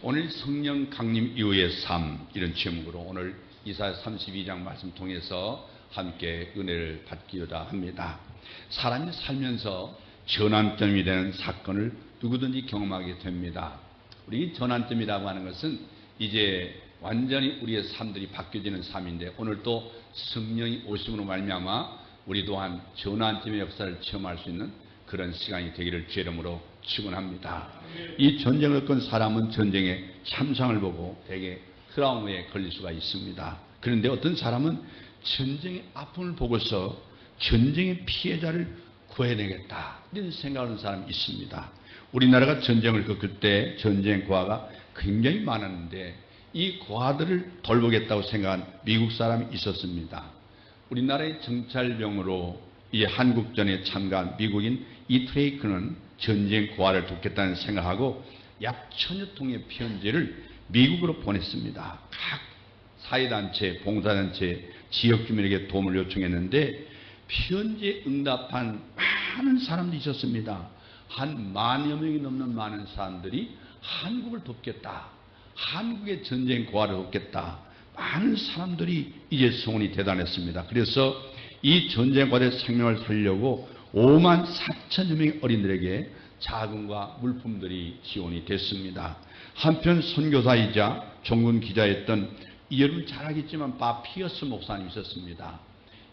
오늘 성령 강림 이후의 삶, 이런 제목으로 오늘 이사야 32장 말씀 통해서 함께 은혜를 받기로다 합니다. 사람이 살면서 전환점이 되는 사건을 누구든지 경험하게 됩니다. 우리 전환점이라고 하는 것은 이제 완전히 우리의 삶들이 바뀌어지는 삶인데, 오늘 또 성령이 오심으로 말미암아 우리 또한 전환점의 역사를 체험할 수 있는 그런 시간이 되기를 주의 이름으로 축원합니다. 이 전쟁을 겪은 사람은 전쟁의 참상을 보고 대개 트라우마에 걸릴 수가 있습니다. 그런데 어떤 사람은 전쟁의 아픔을 보고서 전쟁의 피해자를 구해내겠다, 이런 생각하는 사람이 있습니다. 우리나라가 전쟁을 겪을 때 전쟁 고아가 굉장히 많았는데 이 고아들을 돌보겠다고 생각한 미국 사람이 있었습니다. 우리나라의 정찰병으로 이 한국전에 참가한 미국인 이트레이크는 전쟁 고아를 돕겠다는 생각하고 약 1000여 통의 편지를 미국으로 보냈습니다. 각 사회단체, 봉사단체, 지역주민에게 도움을 요청했는데 편지에 응답한 많은 사람들이 있었습니다. 한 10,000여 명이 넘는 많은 사람들이 한국을 돕겠다, 한국의 전쟁 고아를 돕겠다, 많은 사람들이 이제 소원이 대단했습니다. 그래서 이 전쟁 고아의 생명을 살려고 54,000여 명의 어린들에게 자금과 물품들이 지원이 됐습니다. 한편 선교사이자 종군 기자였던, 여러분 잘 알겠지만 바 피어스 목사님이 있었습니다.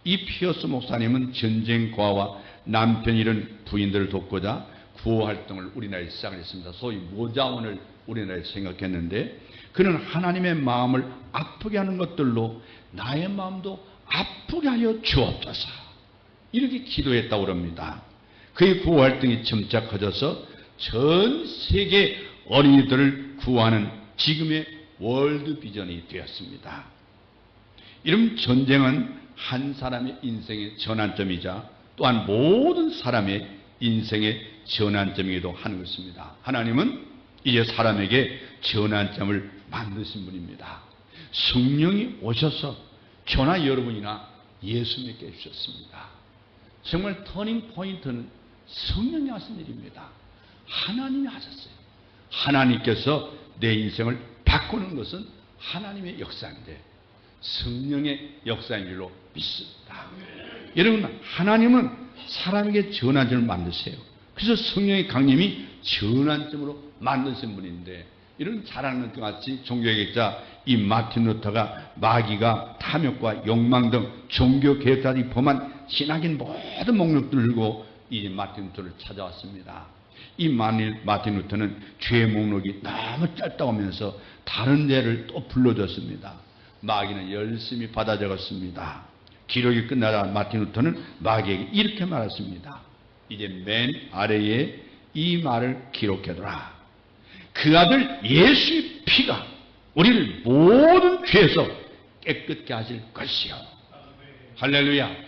이 피어스 목사님은 전쟁 고아와 남편 잃은 부인들을 돕고자 구호 활동을 우리나라에 시작했습니다. 소위 모자원을 우리나라에 생각했는데, 그는 하나님의 마음을 아프게 하는 것들로 나의 마음도 아프게 하여 주옵소서, 이렇게 기도했다고 합니다. 그의 구호 활동이 점차 커져서 전 세계 어린이들을 구하는 지금의 월드 비전이 되었습니다. 이런 전쟁은 한 사람의 인생의 전환점이자 또한 모든 사람의 인생의 전환점이기도 하는 것입니다. 하나님은 이제 사람에게 전환점을 만드신 분입니다. 성령이 오셔서 저나 여러분이나 예수 믿게 해주셨습니다. 정말 터닝 포인트는 성령이 하신 일입니다. 하나님이 하셨어요. 하나님께서 내 인생을 바꾸는 것은 하나님의 역사인데 성령의 역사인 줄로 믿습니다. 여러분, 하나님은 사람에게 전환점을 만드세요. 그래서 성령의 강림이 전환점으로 만드신 분인데, 이런 잘 아는 것 같이 종교개혁자 이 마틴 루터가 마귀가 탐욕과 욕망 등 종교개혁자들이 범한 신학인 모든 목록들을 들고 이 마틴 루터를 찾아왔습니다. 이 마틴 루터는 죄의 목록이 너무 짧다고 하면서 다른 죄를 또 불러줬습니다. 마귀는 열심히 받아 적었습니다. 기록이 끝나자 마틴 루터는 마귀에게 이렇게 말했습니다. 이제 맨 아래에 이 말을 기록해둬라. 그 아들 예수의 피가 우리를 모든 죄에서 깨끗게 하실 것이요. 할렐루야.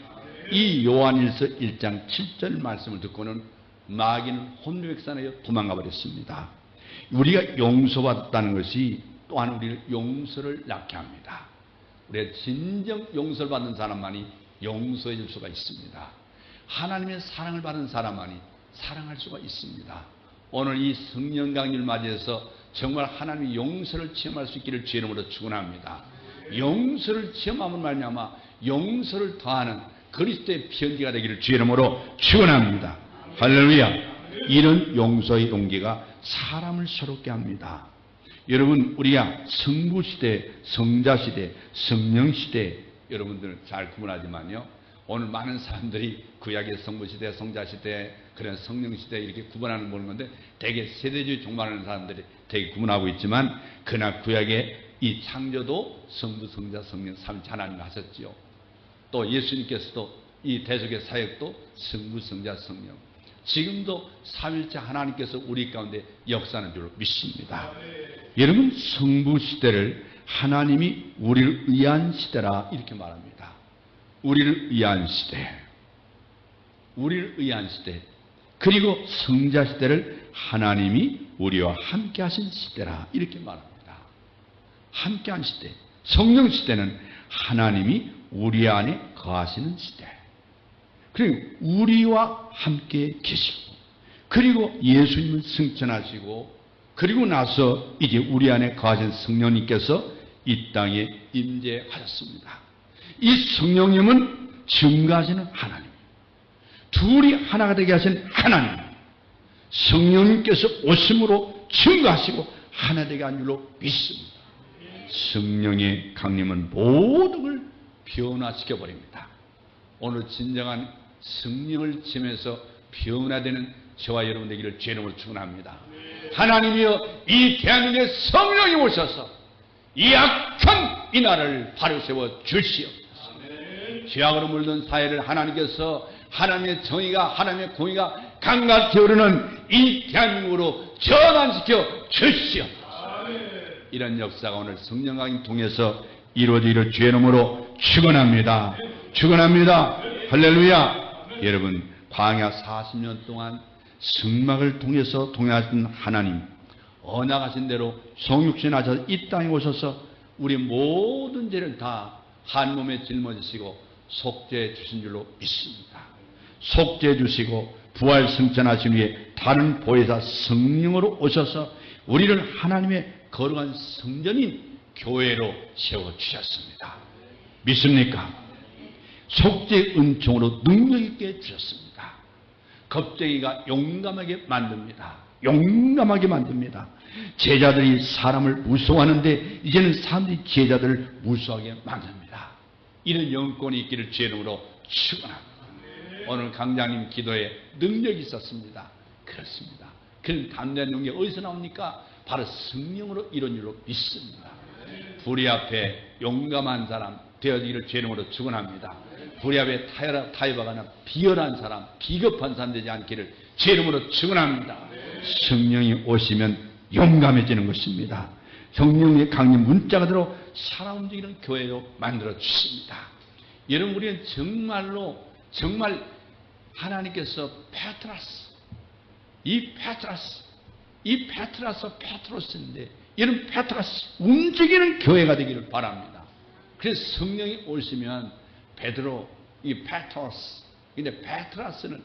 이 요한일서 1장 7절 말씀을 듣고는 마귀는 혼비백산하여 도망가 버렸습니다. 우리가 용서받았다는 것이 또한 우리를 용서를 낳게 합니다. 우리가 진정 용서를 받는 사람만이 용서해 줄 수가 있습니다. 하나님의 사랑을 받은 사람만이 사랑할 수가 있습니다. 오늘 이 성령 강림을 맞이해서 정말 하나님의 용서를 체험할 수 있기를 주의 이름으로 축원합니다. 용서를 체험함으로 말미암아 용서를 더하는 그리스도의 편지가 되기를 주의 이름으로 축원합니다. 할렐루야. 이런 용서의 용기가 사람을 새롭게 합니다. 여러분, 우리가 성부시대, 성자시대, 성령시대, 여러분들 잘 구분하지만요, 오늘 많은 사람들이 구약의 성부시대, 성자시대, 그런 성령시대 이렇게 구분하는 보는 건데, 대개 세대주의 종말하는 사람들이 되게 구분하고 있지만, 그러나 구약의 이 창조도 성부, 성자, 성령 삼위일체 하나님이 하셨지요. 또 예수님께서도 이 대속의 사역도 성부, 성자, 성령. 지금도 삼위일체 하나님께서 우리 가운데 역사하는 줄로 믿습니다. 여러분, 성부시대를 하나님이 우리를 위한 시대라 이렇게 말합니다. 우리를 위한 시대, 우리를 위한 시대. 그리고 성자시대를 하나님이 우리와 함께 하신 시대라 이렇게 말합니다. 함께한 시대. 성령시대는 하나님이 우리 안에 거하시는 시대. 그리고 우리와 함께 계시고, 그리고 예수님은 승천하시고 그리고 나서 이제 우리 안에 거하신 성령님께서 이 땅에 임재하셨습니다. 이 성령님은 증거하시는 하나님, 둘이 하나가 되게 하신 하나님, 성령님께서 오심으로 증거하시고 하나 되게 한 줄로 믿습니다. 성령의 강림은 모든 걸 변화시켜 버립니다. 오늘 진정한 성령을 지면서 변화되는 저와 여러분 되기를 주의 이름으로 축원합니다. 하나님이여, 이 대한민국에 성령이 오셔서 이 악한 이 나라를 바로 세워 주시옵소서. 죄악으로 물든 사회를 하나님께서 하나님의 정의가, 하나님의 공의가 강같이 흐르는 이 대한민국으로 전환시켜 주시옵소서. 이런 역사가 오늘 성령 강림 통해서 이루어지기를 주의 이름으로 축원합니다. 축원합니다. 할렐루야. 여러분, 광야 40년 동안 성막을 통해서 동행하신 하나님, 언약하신 대로 성육신 하셔서 이 땅에 오셔서 우리 모든 죄를 다 한 몸에 짊어지시고 속죄해 주신 줄로 믿습니다. 속죄해 주시고 부활 승천하신 후에 다른 보혜사 성령으로 오셔서 우리를 하나님의 거룩한 성전인 교회로 세워주셨습니다. 믿습니까? 속죄의 은총으로 능력 있게 주셨습니다. 겁쟁이가 용감하게 만듭니다. 용감하게 만듭니다. 제자들이 사람을 무서워하는데 이제는 사람들이 제자들을 무서워하게 만듭니다. 이런 영권이 있기를 주의 이름으로 축원합니다. 오늘 강장님 기도에 능력이 있었습니다. 그렇습니다. 그런 담대한 용기 어디서 나옵니까? 바로 성령으로 이룬 줄로 믿습니다. 불의 앞에 용감한 사람 되어지기를 주의 이름으로 축원합니다. 불의 앞에 타협하거나 비열한 사람, 비겁한 사람 되지 않기를 주의 이름으로 축원합니다. 성령이 오시면 용감해지는 것입니다. 성령의 강림 문자가 들어 살아 움직이는 교회로 만들어 주십니다. 여러분, 우리는 정말 하나님께서 페트로스인데 이런 페트로스 움직이는 교회가 되기를 바랍니다. 그래서 성령이 오시면 베드로, 이 페트로스, 근데 페트로스는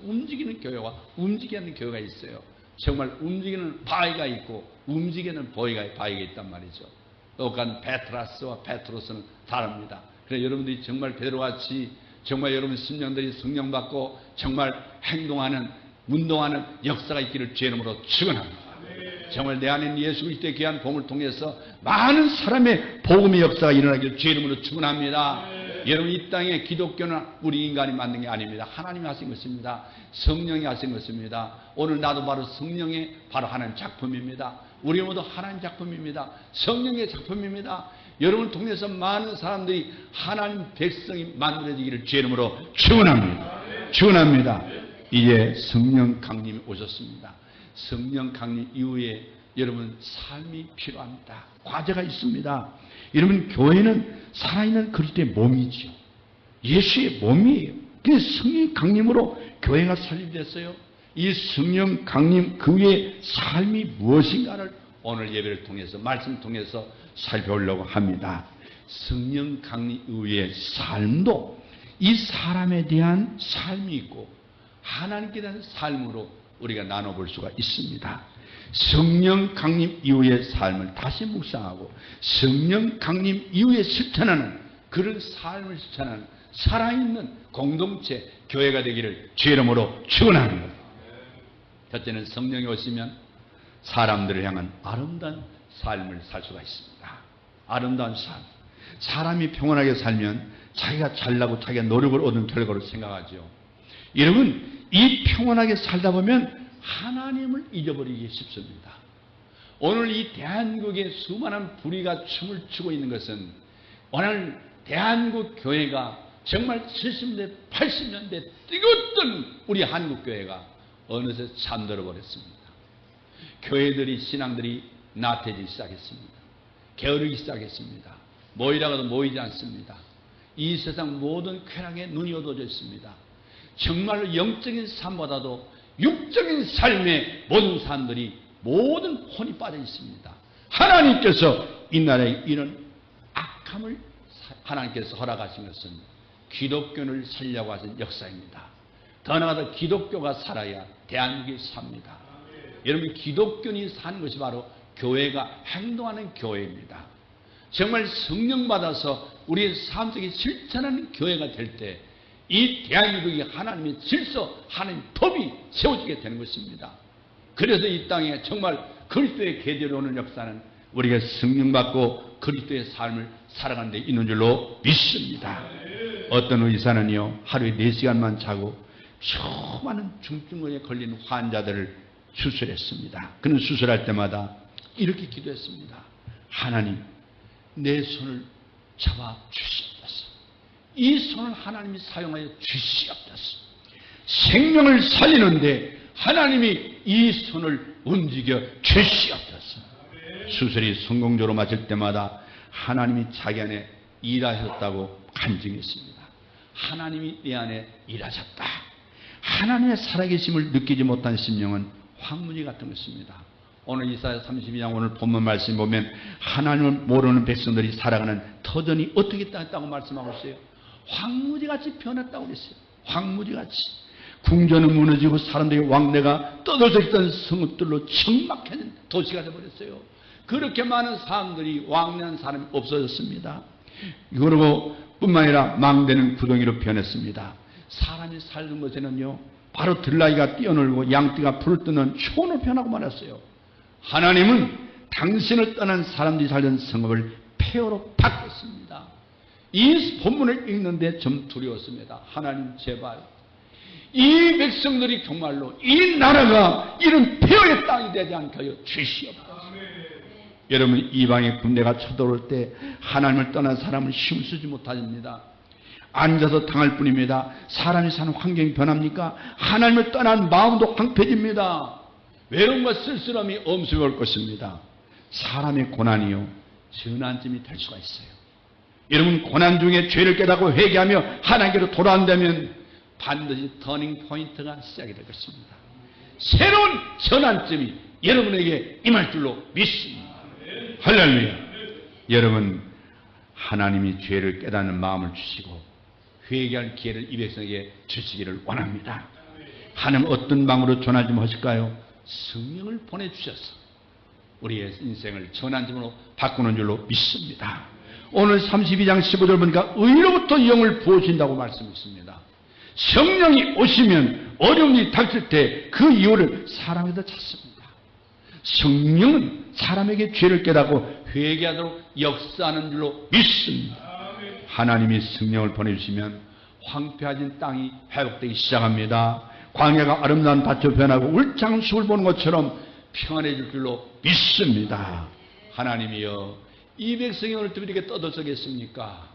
움직이는 교회와 움직이는 교회가 있어요. 정말 움직이는 바위가 있고 움직이는 바위가 있단 말이죠. 똑같은 페트로스와 페트로스는 다릅니다. 그래서 여러분들이 정말 베드로같이 정말 여러분 심령들이 성령 받고 정말 행동하는, 운동하는 역사가 있기를 주의 이름으로 축원합니다. 정말 내 안에 예수 그리스도의 귀한 복음을 통해서 많은 사람의 복음의 역사가 일어나기를 주의 이름으로 축원합니다. 여러분, 이 땅에 기독교는 우리 인간이 만든 게 아닙니다. 하나님이 하신 것입니다. 성령이 하신 것입니다. 오늘 나도 바로 성령의 바로 하나님 작품입니다. 우리 모두 하나님 작품입니다. 성령의 작품입니다. 여러분을 통해서 많은 사람들이 하나님 백성이 만들어지기를 주의 이름으로 축원합니다. 축원합니다. 이제 성령 강림이 오셨습니다. 성령 강림 이후에 여러분 삶이 필요합니다. 과제가 있습니다. 여러분, 교회는 살아있는 그리스도의 몸이죠. 예수의 몸이에요. 그래서 성령 강림으로 교회가 설립됐어요. 이 성령 강림 그 위에 삶이 무엇인가를 오늘 예배를 통해서, 말씀 통해서 살펴보려고 합니다. 성령 강림 이후의 삶도 이 사람에 대한 삶이 있고 하나님께 대한 삶으로 우리가 나눠볼 수가 있습니다. 성령 강림 이후의 삶을 다시 묵상하고 성령 강림 이후에 실천하는 그런 삶을 실천하는 살아있는 공동체 교회가 되기를 주의 이름으로 축원합니다. 첫째는 성령이 오시면 사람들을 향한 아름다운 삶을 살 수가 있습니다. 아름다운 삶. 사람이 평온하게 살면 자기가 잘나고 자기가 노력을 얻은 결과로 생각하죠. 여러분, 이 평온하게 살다 보면 하나님을 잊어버리기 쉽습니다. 오늘 이 대한민국의 수많은 불의가 춤을 추고 있는 것은 오늘 대한민국 교회가 정말 70년대, 80년대 뜨겁던 우리 한국교회가 어느새 잠들어 버렸습니다. 교회들이, 신앙들이 나태해지기 시작했습니다. 게으르기 시작했습니다. 모이라고도 모이지 않습니다. 이 세상 모든 쾌락에 눈이 어두워져 있습니다. 정말로 영적인 삶보다도 육적인 삶에 모든 사람들이 모든 혼이 빠져 있습니다. 하나님께서 이 나라에 이런 악함을 하나님께서 허락하신 것은 기독교를 살려고 하신 역사입니다. 더 나아가서 기독교가 살아야 대한민국이 삽니다. 여러분, 기독교인이 사는 것이 바로 교회가 행동하는 교회입니다. 정말 성령 받아서 우리의 삶 속에 실천하는 교회가 될 때 이 대한민국이 하나님의 질서, 하나님의 법이 세워지게 되는 것입니다. 그래서 이 땅에 정말 그리스도의 계대로 오는 역사는 우리가 성령 받고 그리스도의 삶을 살아가는 데 있는 줄로 믿습니다. 어떤 의사는요, 하루에 4시간만 자고 수많은 중증에 걸린 환자들을 수술했습니다. 그는 수술할 때마다 이렇게 기도했습니다. 하나님, 내 손을 잡아 주시옵소서. 이 손을 하나님이 사용하여 주시옵소서. 생명을 살리는데 하나님이 이 손을 움직여 주시옵소서. 수술이 성공적으로 마칠 때마다 하나님이 자기 안에 일하셨다고 간증했습니다. 하나님이 내 안에 일하셨다. 하나님의 살아계심을 느끼지 못한 심령은 황무지 같은 것입니다. 오늘 이사야 32장 오늘 본문 말씀 보면 하나님을 모르는 백성들이 살아가는 터전이 어떻게 했다고 말씀하고 있어요. 황무지같이 변했다고 그랬어요. 황무지같이. 궁전은 무너지고 사람들의 왕래가 떠들썩 있던 성읍들로 적막해진 도시가 되어버렸어요. 그렇게 많은 사람들이 왕래한 사람이 없어졌습니다. 그리고 뿐만 아니라 망대는 구덩이로 변했습니다. 사람이 살던 곳에는요, 바로 들나귀가 뛰어놀고 양떼가 풀을 뜨는 초원으로 변하고 말았어요. 하나님은 당신을 떠난 사람들이 살던 성읍을 폐허로 바꿨습니다. 이 본문을 읽는데 좀 두려웠습니다. 하나님, 제발 이 백성들이 정말로 이 나라가 이런 폐허의 땅이 되지 않게 하여 주시옵소서. 여러분, 이방의 군대가 쳐들어올 때 하나님을 떠난 사람을 힘쓰지 못합니다. 앉아서 당할 뿐입니다. 사람이 사는 환경이 변합니까? 하나님을 떠난 마음도 황폐해집니다. 외로움과 쓸쓸함이 엄습해 올 것입니다. 사람의 고난이요, 전환점이 될 수가 있어요. 여러분, 고난 중에 죄를 깨닫고 회개하며 하나님께로 돌아온다면 반드시 터닝 포인트가 시작이 될 것입니다. 새로운 전환점이 여러분에게 임할 줄로 믿습니다. 할렐루야. 여러분, 하나님이 죄를 깨닫는 마음을 주시고 회개할 기회를 이 백성에게 주시기를 원합니다. 하나님 어떤 방으로 전환점 하실까요? 성령을 보내주셔서 우리의 인생을 전환점으로 바꾸는 줄로 믿습니다. 오늘 32장 15절 보니까 의로부터 영을 부어주신다고 말씀했습니다. 성령이 오시면 어려움이 닥칠 때 그 이유를 사람에서 찾습니다. 성령은 사람에게 죄를 깨닫고 회개하도록 역사하는 줄로 믿습니다. 하나님이 성령을 보내주시면 황폐해진 땅이 회복되기 시작합니다. 광야가 아름다운 밭으로 변하고 울창수를 보는 것처럼 평안해질 줄로 믿습니다. 하나님이여, 이 백성이 오늘 이렇게 떠들썩했습니까?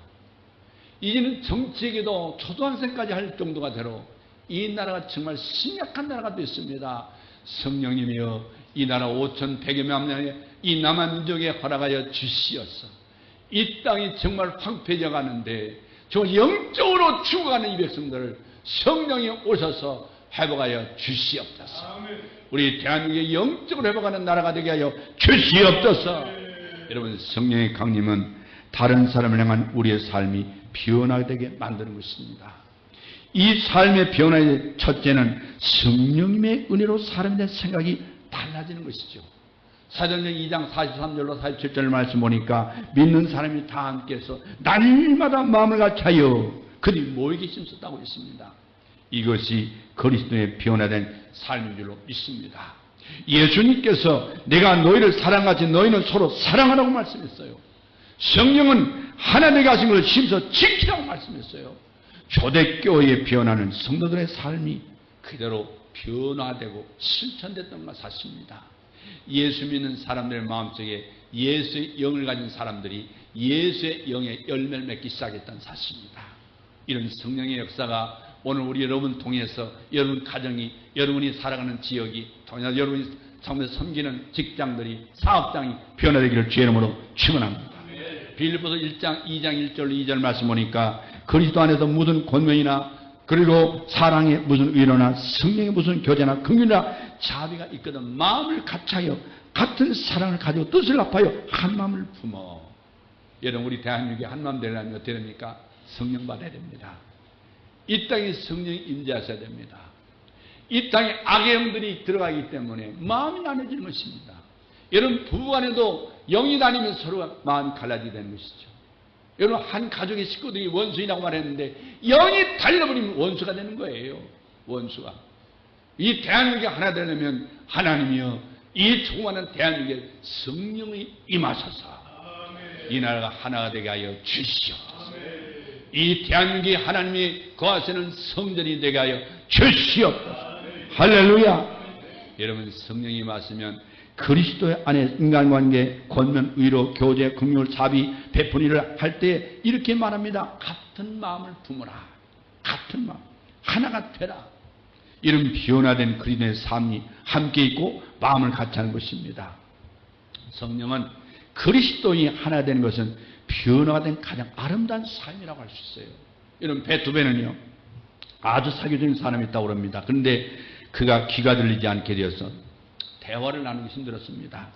이제는 정치에게도 초등학생까지 할 정도가 되로 이 나라가 정말 심각한 나라가 됐습니다. 성령님이여, 이 나라 5,100여 명의 이 남한민족에 허락하여 주시어서 이 땅이 정말 황폐해져 가는데 저 영적으로 죽어가는 이 백성들을 성령이 오셔서 회복하여 주시옵소서. 우리 대한민국의 영적으로 회복하는 나라가 되게 하여 주시옵소서. 여러분, 성령의 강림은 다른 사람을 향한 우리의 삶이 변화되게 만드는 것입니다. 이 삶의 변화의 첫째는 성령님의 은혜로 사람에 대한 생각이 달라지는 것이죠. 사도행전 2장 43절로 47절 말씀 보니까 믿는 사람이 다 함께해서 날마다 마음을 같이하여 그들이 모이게 심었다고 했습니다. 이것이 그리스도의 변화된 삶인 줄로 믿습니다. 예수님께서 내가 너희를 사랑하지 너희는 서로 사랑하라고 말씀했어요. 성령은 하나님에게 하신 것을 심서 지키라고 말씀했어요. 초대교회의 변화는 성도들의 삶이 그대로 변화되고 실천됐던 것 같습니다. 예수 믿는 사람들의 마음속에 예수의 영을 가진 사람들이 예수의 영의 열매를 맺기 시작했다는 사실입니다. 이런 성령의 역사가 오늘 우리 여러분 통해서 여러분 가정이, 여러분이 살아가는 지역이, 여러분이 정말 섬기는 직장들이, 사업장이 변화되기를 주의 이름으로 축원합니다. 빌립보서 1장 2장 1절로 2절 말씀 보니까 그리스도 안에서 무슨 권면이나 그리고 사랑에 무슨 위로나 성령의 무슨 교제나 긍휼이나 자비가 있거든 마음을 같이하여 같은 사랑을 가지고 뜻을 합하여 한 마음을 품어. 여러분, 우리 대한민국이 한 마음 되려면 어떻게 됩니까? 성령 받아야 됩니다. 이 땅에 성령이 임재하셔야 됩니다. 이 땅에 악의 영들이 들어가기 때문에 마음이 나눠지는 것입니다. 여러분 부부간에도 영이 다니면서 서로가 마음이 갈라지게 되는 것이죠. 여러분 한 가족의 식구들이 원수이라고 말했는데 영이 달려버리면 원수가 되는 거예요. 원수가. 이 대한민국이 하나 되려면 하나님이여 이 조그마한 대한민국에 성령이 임하셔서 이 나라가 하나가 되게 하여 주시옵소서. 이 대한민국이 하나님이 거하시는 성전이 되게 하여 주시옵소서. 할렐루야. 여러분 성령이 임하시면 그리스도의 안에 인간관계, 권면, 의로, 교제, 긍휼, 자비, 베푸는 일을 할 때 이렇게 말합니다. 같은 마음을 품으라. 같은 마음. 하나가 되라. 이런 변화된 그리스도의 삶이 함께 있고 마음을 같이 하는 것입니다. 성령은 그리스도인이 하나 되는 것은 변화가 된 가장 아름다운 삶이라고 할 수 있어요. 이런 베토벤은요 아주 사교적인 사람이 있다고 합니다. 그런데 그가 귀가 들리지 않게 되어서 대화를 나누기 힘들었습니다.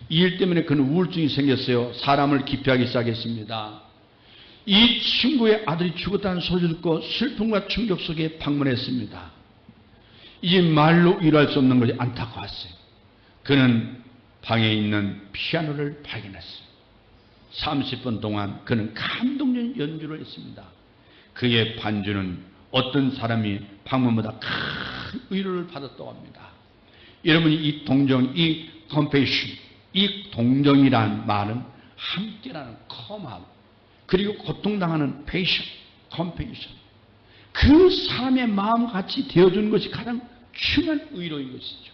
이 일 때문에 그는 우울증이 생겼어요. 사람을 기피하기 시작했습니다. 이 친구의 아들이 죽었다는 소리를 듣고 슬픔과 충격 속에 방문했습니다. 이제 말로 위로할 수 없는 것이 안타까웠어요. 그는 방에 있는 피아노를 발견했어요. 30분 동안 그는 감동적인 연주를 했습니다. 그의 반주는 어떤 사람이 방문보다 큰 위로를 받았다고 합니다. 여러분이 이 동정, 이 compassion, 이 동정이라는 말은 함께라는 come하고 그리고 고통당하는 passion, compassion 그 사람의 마음과 같이 되어주는 것이 가장 중요한 의로인 것이죠.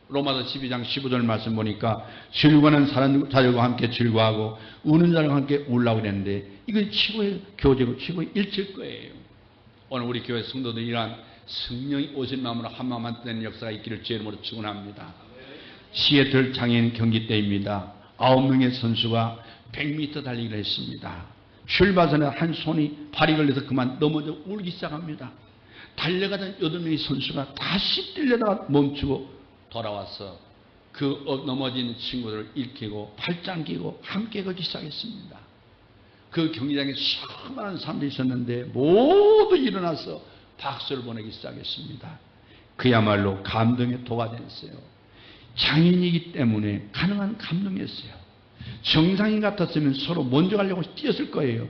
로마서 12장 15절 말씀 보니까 즐거워하는 자들과 함께 즐거워하고 우는 자들과 함께 울라고 그랬는데 이건 최고의 교제고 최고의 일치일 거예요. 오늘 우리 교회 성도들이 이러한 성령이 오신 마음으로 한 마음 한 뜻되는 역사가 있기를 주의 이름으로 축원합니다. 시애틀 장애인 경기 때입니다. 9명의 선수가 100m 달리기를 했습니다. 출발 전에 한 손이 발이 걸려서 그만 넘어져 울기 시작합니다. 달려가던 8명의 선수가 다시 뛰려다가 멈추고 돌아와서 그 넘어진 친구들을 일으키고 팔짱 끼고 함께 걷기 시작했습니다. 그 경기장에 수많은 사람들이 있었는데 모두 일어나서 박수를 보내기 시작했습니다. 그야말로 감동의 도가 됐어요. 장인이기 때문에 가능한 감동이었어요. 정상인 같았으면 서로 먼저 가려고 뛰었을 거예요.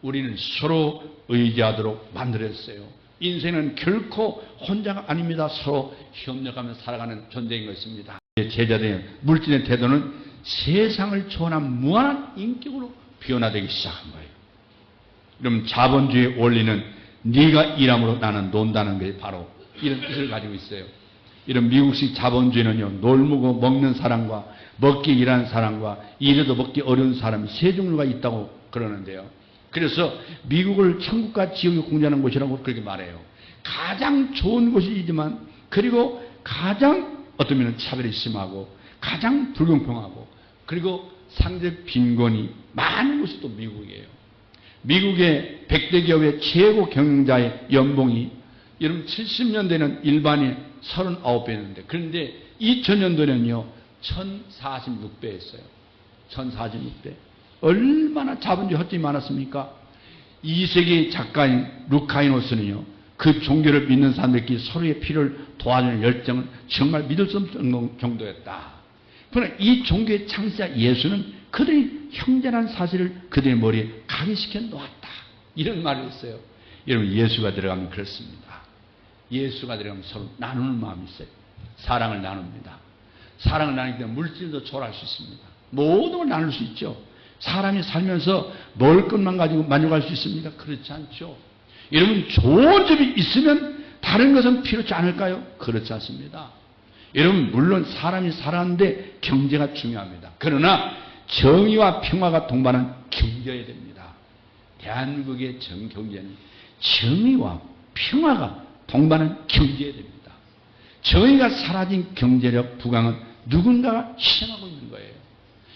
우리는 서로 의지하도록 만들었어요. 인생은 결코 혼자가 아닙니다. 서로 협력하며 살아가는 존재인 것입니다. 제자들의 물질의 태도는 세상을 초월한 무한한 인격으로 변화되기 시작한 거예요. 그럼 자본주의 원리는 네가 일함으로 나는 논다는 게 바로 이런 뜻을 가지고 있어요. 이런 미국식 자본주의는요, 놀고 먹는 사람과 먹기 일하는 사람과 일해도 먹기 어려운 사람이 세 종류가 있다고 그러는데요. 그래서 미국을 천국과 지옥이 공존하는 곳이라고 그렇게 말해요. 가장 좋은 곳이지만 그리고 가장 어떤 면은 차별이 심하고 가장 불공평하고 그리고 상대적 빈곤이 많은 곳이 또 미국이에요. 미국의 100대 기업의 최고 경영자의 연봉이 여러분 70년대는 일반인 39배였는데 그런데 2000년도에는요 1046배였어요. 1046배. 얼마나 자본주의 헛짓이 많았습니까? 2세기 작가인 루카이노스는요 그 종교를 믿는 사람들끼리 서로의 필요를 도와주는 열정은 정말 믿을 수 없는 정도였다. 그러나 이 종교의 창시자 예수는 그들이 형제라는 사실을 그들의 머리에 각인시켜 놓았다. 이런 말을 했어요. 여러분 예수가 들어가면 그렇습니다. 예수가 들어가면 서로 나누는 마음이 있어요. 사랑을 나눕니다. 사랑을 나누기 때문에 물질도 초월할 수 있습니다. 모든 걸 나눌 수 있죠. 사람이 살면서 먹을 것만 가지고 만족할 수 있습니까? 그렇지 않죠. 여러분 좋은 집이 있으면 다른 것은 필요치 않을까요? 그렇지 않습니다. 여러분 물론 사람이 살아가는데 경제가 중요합니다. 그러나 정의와 평화가 동반한 경제여야 됩니다. 대한민국의 경제는 정의와 평화가 동반한 경제여야 됩니다. 정의가 사라진 경제력 부강은 누군가가 희생하고 있는 거예요.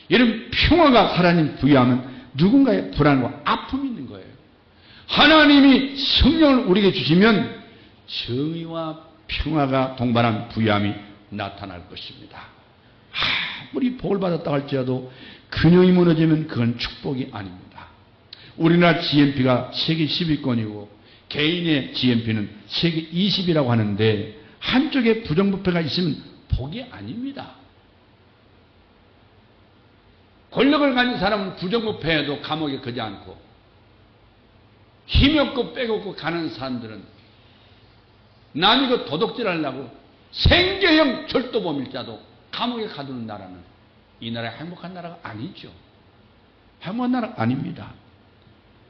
여러분 평화가 사라진 부유함은 누군가의 불안과 아픔이 있는 거예요. 하나님이 성령을 우리에게 주시면 정의와 평화가 동반한 부유함이 나타날 것입니다. 아무리 복을 받았다 할지라도 균형이 무너지면 그건 축복이 아닙니다. 우리나라 GNP가 세계 10위권이고 개인의 GNP는 세계 20위라고 하는데 한쪽에 부정부패가 있으면 복이 아닙니다. 권력을 가진 사람은 부정부패해도 감옥에 가지 않고 힘이 없고 빼곡고 가는 사람들은 남이 그 도둑질하려고 생계형 절도범일자도 감옥에 가두는 나라는 이 나라의 행복한 나라가 아니죠. 행복한 나라가 아닙니다.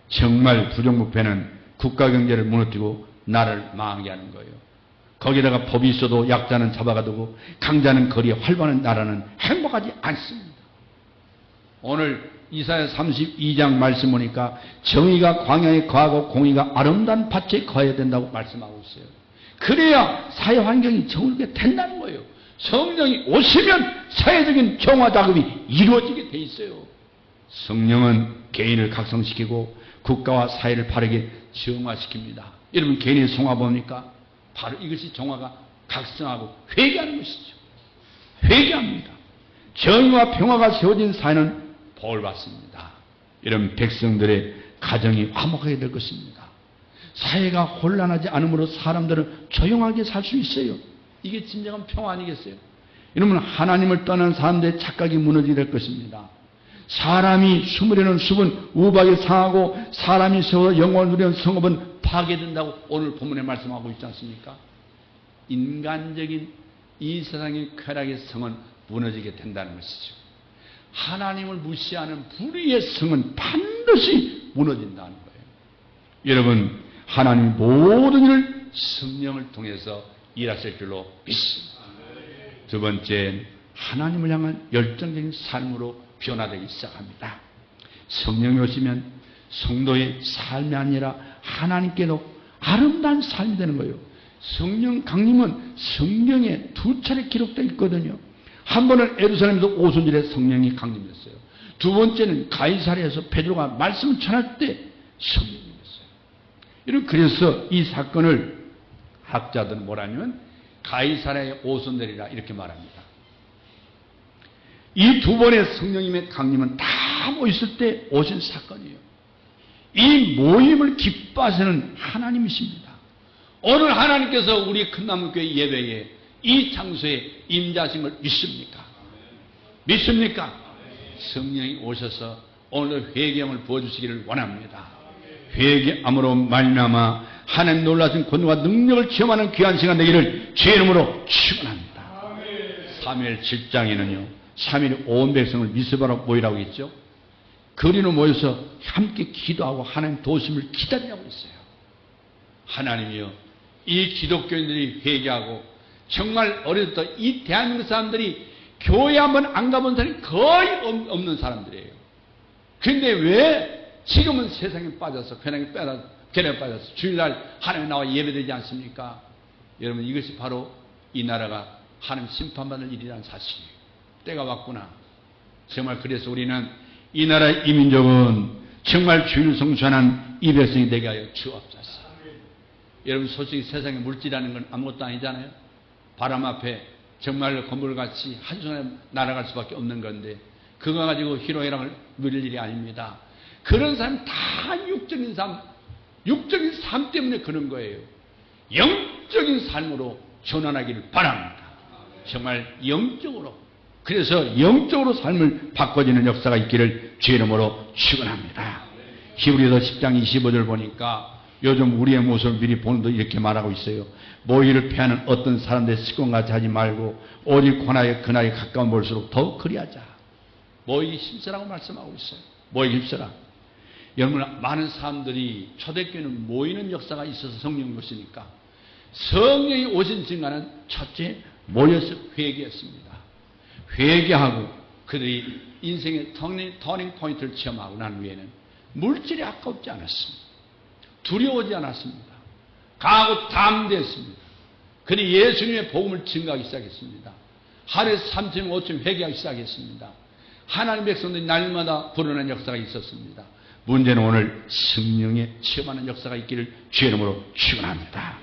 정말 부정부패는 국가 경제를 무너뜨리고 나라를 망하게 하는 거예요. 거기다가 법이 있어도 약자는 잡아가두고 강자는 거리에 활보하는 나라는 행복하지 않습니다. 오늘 이사야 32장 말씀 보니까 정의가 광야에 거하고 공의가 아름다운 밭에 거해야 된다고 말씀하고 있어요. 그래야 사회 환경이 정의롭게 된다는 거예요. 성령이 오시면 사회적인 정화 작업이 이루어지게 돼 있어요. 성령은 개인을 각성시키고 국가와 사회를 바르게 정화시킵니다. 여러분 개인의 성화 뭡니까? 바로 이것이 정화가 각성하고 회개하는 것이죠. 회개합니다. 정의와 평화가 세워진 사회는 복을 받습니다. 이런 백성들의 가정이 화목하게 될 것입니다. 사회가 혼란하지 않으므로 사람들은 조용하게 살 수 있어요. 이게 진정한 평화 아니겠어요? 이러면 하나님을 떠난 사람들의 착각이 무너지게 될 것입니다. 사람이 숨으려는 숲은 우박이 상하고 사람이 세워 영원을 누리는 성읍은 파괴된다고 오늘 본문에 말씀하고 있지 않습니까? 인간적인 이 세상의 쾌락의 성은 무너지게 된다는 것이죠. 하나님을 무시하는 불의의 성은 반드시 무너진다는 거예요. 여러분 하나님 모든 일을 성령을 통해서 일하실 줄로 믿습니다. 두 번째, 하나님을 향한 열정적인 삶으로 변화되기 시작합니다. 성령이 오시면 성도의 삶이 아니라 하나님께도 아름다운 삶이 되는 거예요. 성령 강림은 성경에 2차례 기록되어 있거든요. 한 번은 예루살렘에서 오순절에 성령이 강림했어요. 두 번째는 가이사랴에서 베드로가 말씀을 전할 때 성령이 있어요. 그래서 이 사건을 학자들은 뭐라면 가이사랴의 오순절이라 이렇게 말합니다. 이 두 번의 성령님의 강림은 다 모였을 때 오신 사건이에요. 이 모임을 기뻐하시는 하나님이십니다. 오늘 하나님께서 우리 큰나무교회 예배에 이 장소에 임재하신 걸 믿습니까? 믿습니까? 성령이 오셔서 오늘 회개함을 부어주시기를 원합니다. 회개함으로 말미암아 하나님 놀라신 권능과 능력을 체험하는 귀한 시간 되기를 주의 이름으로 축원합니다. 사무엘 7장에는요 3일 온 백성을 미스바로 모이라고 했죠. 거리로 모여서 함께 기도하고 하나님 도우심을 기다리라고 했어요. 하나님이여 이 기독교인들이 회개하고 정말 어릴 때 이 대한민국 사람들이 교회 한번 안 가본 사람이 거의 없는 사람들이에요. 그런데 왜 지금은 세상에 빠져서 편하게 빠져서 주일날 하나님 나와 예배되지 않습니까? 여러분 이것이 바로 이 나라가 하나님 심판받을 일이라는 사실이에요. 때가 왔구나. 정말 그래서 우리는 이 나라의 이민족은 정말 주일 성수하는 이 백성이 되게 하여 주옵소서. 여러분 솔직히 세상에 물질이라는 건 아무것도 아니잖아요. 바람 앞에 정말 건물같이 한순간에 날아갈 수밖에 없는 건데 그거 가지고 희롱이랑을 누릴 일이 아닙니다. 그런 사람 다 육적인 삶 때문에 그런 거예요. 영적인 삶으로 전환하기를 바랍니다. 정말 영적으로. 그래서 영적으로 삶을 바꿔지는 역사가 있기를 주의 이름으로 축원합니다. 히브리서 10장 25절 보니까 요즘 우리의 모습을 미리 보는도 이렇게 말하고 있어요. 모의를 패하는 어떤 사람들의 습관같이 하지 말고 오직 권하여 그날이 가까운 볼수록 더욱 그리하자. 모이기 힘쓰라고 말씀하고 있어요. 모이기 힘쓰라. 여러분 많은 사람들이 초대교회는 모이는 역사가 있어서 성령이 오시니까 성령이 오신 증거는 첫째 모여서 회개했습니다. 회개하고 그들이 인생의 터닝 포인트를 체험하고 난 후에는 물질이 아깝지 않았습니다. 두려워하지 않았습니다. 강하고 담대했습니다. 그들이 예수님의 복음을 증거하기 시작했습니다. 하루에 3천 5천 회개하기 시작했습니다. 하나님 백성들이 날마다 불어난 역사가 있었습니다. 문제는 오늘 성령에 체험하는 역사가 있기를 주의 이름으로 축원합니다.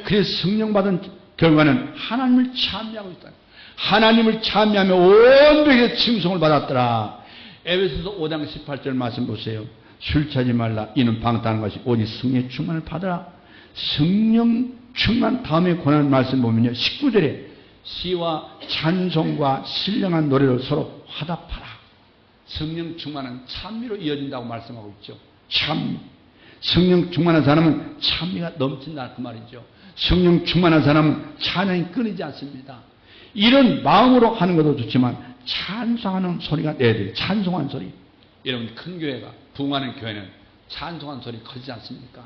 그래서 성령 받은 결과는 하나님을 찬미하고 있다. 하나님을 찬미하며 온 백의 칭송을 받았더라. 에베소서 5장 18절 말씀 보세요. 술 취하지 말라. 이는 방탕한 것이 오직 성령의 충만을 받으라. 성령 충만 다음에 권하는 말씀 보면요. 19절에 시와 찬송과 신령한 노래로 서로 화답하라. 성령 충만은 찬미로 이어진다고 말씀하고 있죠. 찬미. 성령 충만한 사람은 찬미가 넘친다 그 말이죠. 성령 충만한 사람은 찬양이 끊이지 않습니다. 이런 마음으로 하는 것도 좋지만 찬송하는 소리가 내야 돼요. 찬송하는 소리. 여러분 큰 교회가 부흥하는 교회는 찬송하는 소리 커지지 않습니까?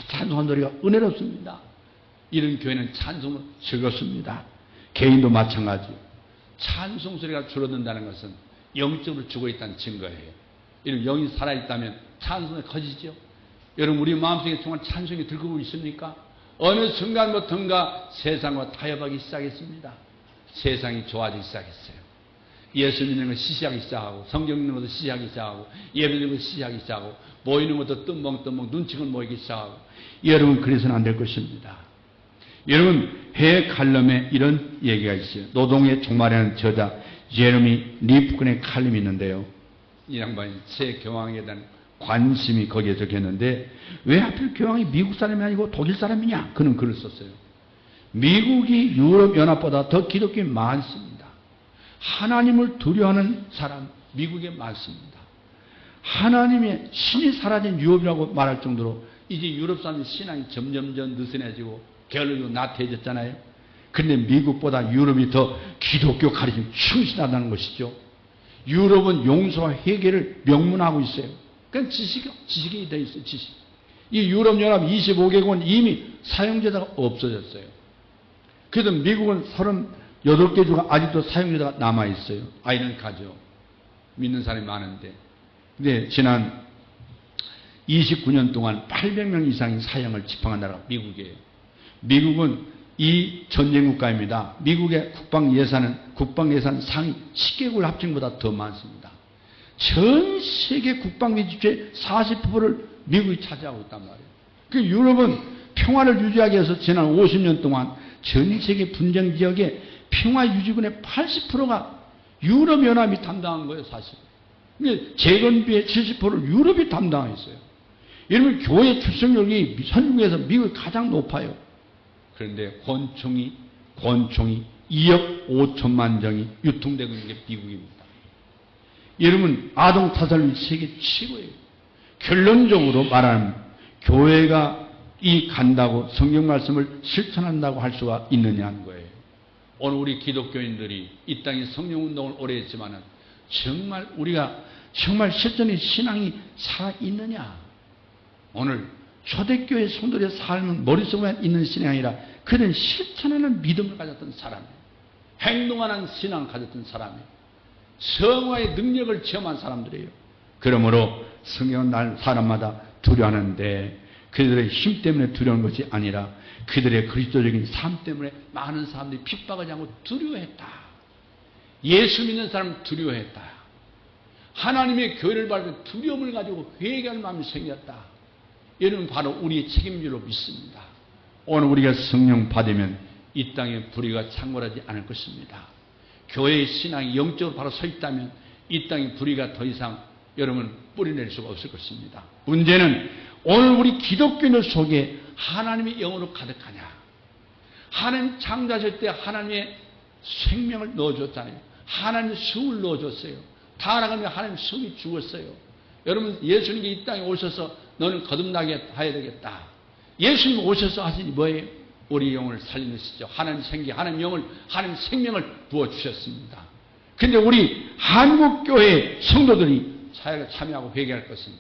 찬송하는 소리가 은혜롭습니다. 이런 교회는 찬송은 즐겁습니다. 개인도 마찬가지요. 찬송 소리가 줄어든다는 것은 영적으로 죽어 있다는 증거예요. 이런 영이 살아있다면 찬송이 커지죠. 여러분 우리 마음속에 정말 찬송이 들고 있습니까? 어느 순간부터인가 세상과 타협하기 시작했습니다. 세상이 좋아지기 시작했어요. 예수 믿는 거 시시하기 시작하고 성경 읽는 것도 시시하기 시작하고 예배 드리는 것도 시시하기 시작하고 모이는 것도 뜸멍뜸멍 눈치껏 모이기 시작하고 여러분 그래서는 안 될 것입니다. 여러분 해 칼럼에 이런 얘기가 있어요. 노동의 종말이라는 저자 제레미 리프건의 칼럼이 있는데요. 이 양반이 새 교황에 대한 관심이 거기에 적혔는데 왜 하필 교황이 미국 사람이 아니고 독일 사람이냐? 그는 글을 썼어요. 미국이 유럽연합보다 더 기독교인이 많습니다. 하나님을 두려워하는 사람 미국에 많습니다. 하나님의 신이 사라진 유럽이라고 말할 정도로 이제 유럽 사람의 신앙이 점점점 느슨해지고 게을르고 나태해졌잖아요. 그런데 미국보다 유럽이 더 기독교 가르침 충실하다는 것이죠. 유럽은 용서와 회개를 명문하고 있어요. 그냥 지식이 돼 있어요. 지식. 이 유럽연합 25개국은 이미 사형제도가 없어졌어요. 그래도 미국은 38개 주가 아직도 사형제도가 남아있어요. 아이는 가죠. 믿는 사람이 많은데. 근데 지난 29년 동안 800명 이상의 사형을 집행한 나라가 미국이에요. 미국은 이 전쟁국가입니다. 미국의 국방예산 상위 10개국을 합친 것보다 더 많습니다. 전 세계 국방비 지출의 40%를 미국이 차지하고 있단 말이에요. 그 유럽은 평화를 유지하기 위해서 지난 50년 동안 전 세계 분쟁 지역의 평화유지군의 80%가 유럽연합이 담당한 거예요, 사실. 재건비의 70%를 유럽이 담당했어요. 여러분, 교회 출생률이 선진국에서 미국이 가장 높아요. 그런데 권총이 2억 5천만 정이 유통되고 있는 게 미국입니다. 여러분, 아동 타살률이 세계 최고예요. 결론적으로 말하면 교회가 이 간다고 성경 말씀을 실천한다고 할 수가 있느냐는 거예요. 오늘 우리 기독교인들이 이 땅에 성령운동을 오래 했지만은 정말 우리가 정말 실전의 신앙이 살아있느냐. 오늘 초대교회 성도들의 삶은 머릿속에 있는 신앙이 아니라 그들은 실천하는 믿음을 가졌던 사람이에요. 행동하는 신앙을 가졌던 사람이에요. 성화의 능력을 체험한 사람들이에요. 그러므로 성경은 날 사람마다 두려워하는데 그들의 힘 때문에 두려운 것이 아니라 그들의 그리스도적인 삶 때문에 많은 사람들이 핍박하지 않고 두려워했다. 예수 믿는 사람은 두려워했다. 하나님의 교회를 바라볼 두려움을 가지고 회개할 마음이 생겼다. 이는 바로 우리의 책임지로 믿습니다. 오늘 우리가 성령 받으면 이 땅에 불의가 창궐하지 않을 것입니다. 교회의 신앙이 영적으로 바로 서 있다면 이 땅에 불의가 더 이상 여러분 뿌리낼 수가 없을 것입니다. 문제는 오늘 우리 기독교인들 속에 하나님의 영으로 가득하냐. 하나님 창조하실 때 하나님의 생명을 넣어줬잖아요. 하나님의 성을 넣어줬어요. 타락하면 하나님 성이 죽었어요. 여러분 예수님이 이 땅에 오셔서 너는 거듭나게 해야 되겠다. 예수님 오셔서 하시니 뭐예요? 우리 영을 살리는 것이죠. 하나님 생기, 하나님 영을, 하나님 생명을 부어주셨습니다. 그런데 우리 한국교회 성도들이 사역에 참여하고 회개할 것은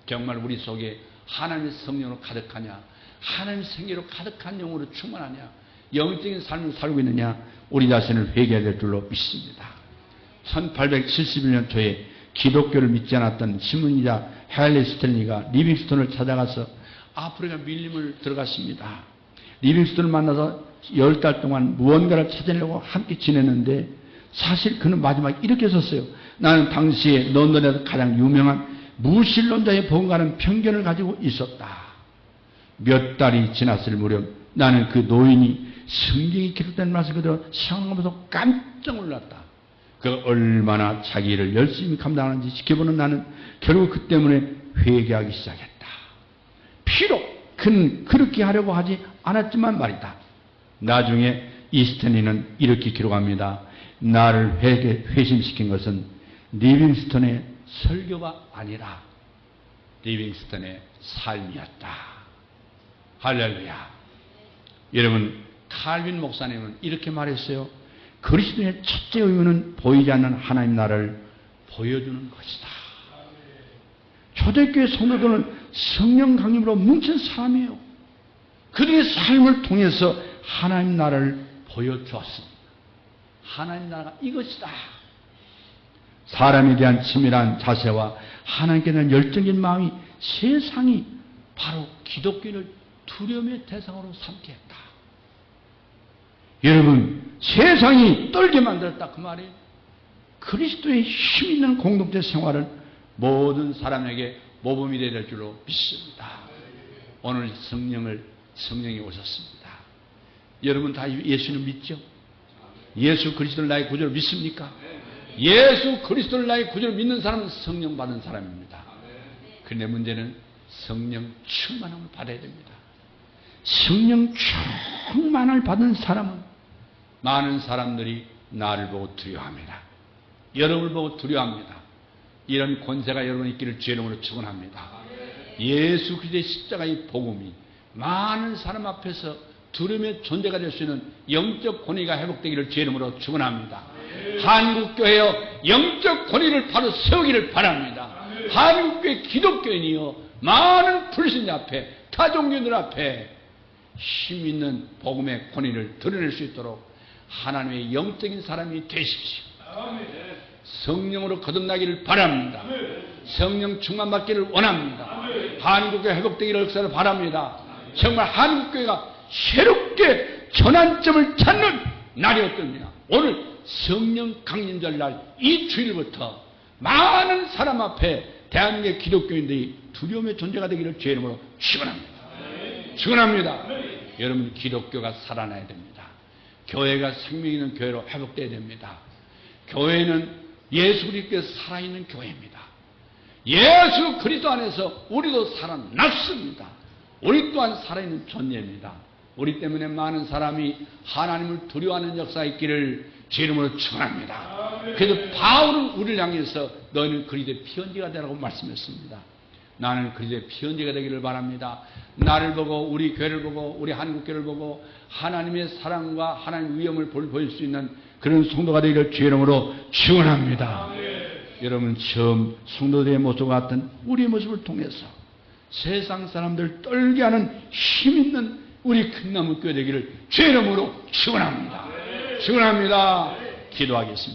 정말 우리 속에 하나님의 성령으로 가득하냐, 하나님의 생기로 가득한 영으로 충만하냐, 영적인 삶을 살고 있느냐, 우리 자신을 회개해야 될 줄로 믿습니다. 1871년 초에 기독교를 믿지 않았던 신문기자 헨리 스탠리가 리빙스턴을 찾아가서 아프리카 밀림을 들어갔습니다. 리빙스턴을 만나서 10달 동안 무언가를 찾으려고 함께 지냈는데 사실 그는 마지막에 이렇게 썼어요. 나는 당시에 런던에서 가장 유명한 무신론자의 복음가라는 편견을 가지고 있었다. 몇 달이 지났을 무렵 나는 그 노인이 성경에 기록된 말씀을 그대로 시험하면서 깜짝 놀랐다. 그 얼마나 자기를 열심히 감당하는지 지켜보는 나는 결국 그 때문에 회개하기 시작했다. 비록 그 그는 그렇게 하려고 하지 않았지만 말이다. 나중에 이스턴이는 이렇게 기록합니다. 나를 회심시킨 것은 리빙스턴의 설교가 아니라 리빙스턴의 삶이었다. 할렐루야. 여러분, 칼빈 목사님은 이렇게 말했어요. 그리스도의 첫째 의무는 보이지 않는 하나님 나라를 보여주는 것이다. 초대교회 성도들은 성령 강림으로 뭉친 사람이에요. 그들의 삶을 통해서 하나님 나라를 보여주었습니다. 하나님 나라가 이것이다. 사람에 대한 치밀한 자세와 하나님께 대한 열정적인 마음이 세상이 바로 기독교인을 두려움의 대상으로 삼게 했다. 여러분, 세상이 떨게 만들었다 그 말이에요. 그리스도의 힘 있는 공동체 생활은 모든 사람에게 모범이 될 줄로 믿습니다. 오늘 성령이 오셨습니다. 여러분 다 예수는 믿죠? 예수 그리스도를 나의 구주로 믿습니까? 예수 그리스도를 나의 구주로 믿는 사람은 성령 받은 사람입니다. 그런데 문제는 성령 충만함을 받아야 됩니다. 성령 충만을 받은 사람은 많은 사람들이 나를 보고 두려워합니다. 여러분을 보고 두려워합니다. 이런 권세가 여러분에 있기를 주의 이름으로 축원합니다. 예수 그리스도의 십자가의 복음이 많은 사람 앞에서 두려움의 존재가 될 수 있는 영적 권위가 회복되기를 주의 이름으로 축원합니다. 한국교회여 영적 권위를 바로 세우기를 바랍니다. 한국교회 기독교인이여 많은 불신자 앞에 타종교인들 앞에 힘 있는 복음의 권위를 드러낼 수 있도록 하나님의 영적인 사람이 되십시오. 성령으로 거듭나기를 바랍니다. 성령 충만받기를 원합니다. 한국교회 회복되기를 역사를 바랍니다. 정말 한국교회가 새롭게 전환점을 찾는 날이었답니다. 오늘 성령 강림절날 이 주일부터 많은 사람 앞에 대한민국의 기독교인들이 두려움의 존재가 되기를 주의 이름으로 축원합니다. 축원합니다. 여러분, 기독교가 살아나야 됩니다. 교회가 생명 있는 교회로 회복돼야 됩니다. 교회는 예수 그리스도께서 살아있는 교회입니다. 예수 그리스도 안에서 우리도 살아났습니다. 우리 또한 살아있는 존재입니다. 우리 때문에 많은 사람이 하나님을 두려워하는 역사가 있기를 주의 이름으로 축원합니다. 그래서 바울은 우리를 향해서 너희는 그리스도의 피언지가 되라고 말씀했습니다. 나는 그리스도의 피언지가 되기를 바랍니다. 나를 보고 우리 교회를 보고 우리 한국교회를 보고 하나님의 사랑과 하나님의 위엄을 보일 수 있는 그런 성도가 되기를 주의 이름으로 축원합니다. 여러분, 처음 성도들의 모습 같은 우리의 모습을 통해서 세상 사람들 떨게 하는 힘 있는 우리 큰나무교회 되기를 주의 이름으로 축원합니다. 축원합니다. 기도하겠습니다.